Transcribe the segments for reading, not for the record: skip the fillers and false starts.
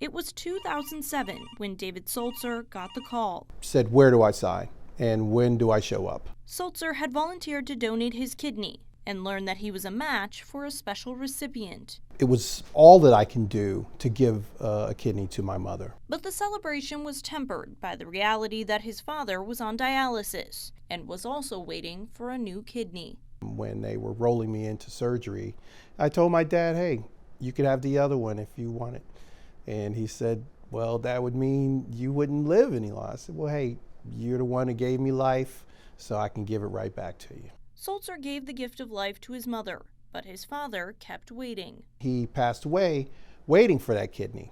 It was 2007 when David Sulzer got the call. Said, where do I sign and when do I show up? Sulzer had volunteered to donate his kidney and learned that he was a match for a special recipient. It was all that I can do to give a kidney to my mother. But the celebration was tempered by the reality that his father was on dialysis and was also waiting for a new kidney. When they were rolling me into surgery, I told my dad, hey, you could have the other one if you want it. And he said, well, that would mean you wouldn't live any longer. I said, well, hey, you're the one that gave me life, so I can give it right back to you. Sulzer gave the gift of life to his mother, but his father kept waiting. He passed away waiting for that kidney,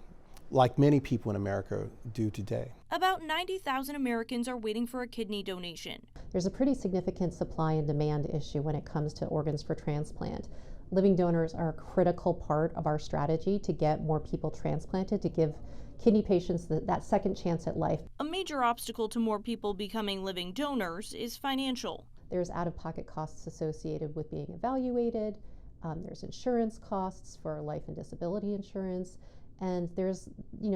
like many people in America do today. About 90,000 Americans are waiting for a kidney donation. There's a pretty significant supply and demand issue when it comes to organs for transplant. Living donors are a critical part of our strategy to get more people transplanted, to give kidney patients that second chance at life. A major obstacle to more people becoming living donors is financial. There's out-of-pocket costs associated with being evaluated. There's insurance costs for life and disability insurance. And there's,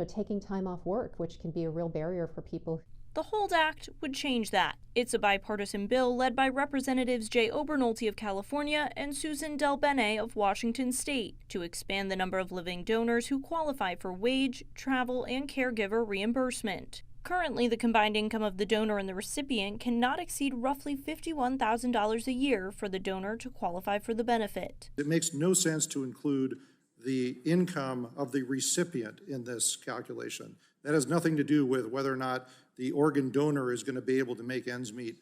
taking time off work, which can be a real barrier for people. The HOLD Act would change that. It's a bipartisan bill led by Representatives Jay Obernolte of California and Susan Del Bene of Washington State to expand the number of living donors who qualify for wage, travel, and caregiver reimbursement. Currently, the combined income of the donor and the recipient cannot exceed roughly $51,000 a year for the donor to qualify for the benefit. It makes no sense to include the income of the recipient in this calculation. That has nothing to do with whether or not the organ donor is going to be able to make ends meet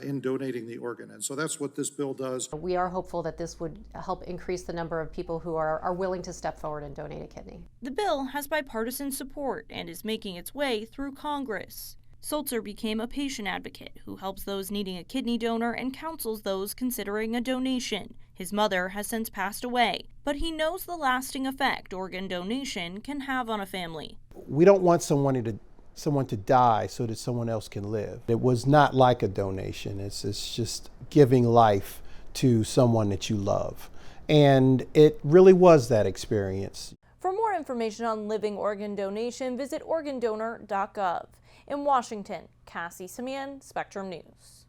in donating the organ. And so that's what this bill does. We are hopeful that this would help increase the number of people who are willing to step forward and donate a kidney. The bill has bipartisan support and is making its way through Congress. Sulzer became a patient advocate who helps those needing a kidney donor and counsels those considering a donation. His mother has since passed away, but he knows the lasting effect organ donation can have on a family. We don't want someone to die so that someone else can live. It was not like a donation. It's just giving life to someone that you love. And it really was that experience. For more information on living organ donation, visit organdonor.gov. In Washington, Cassie Simeon, Spectrum News.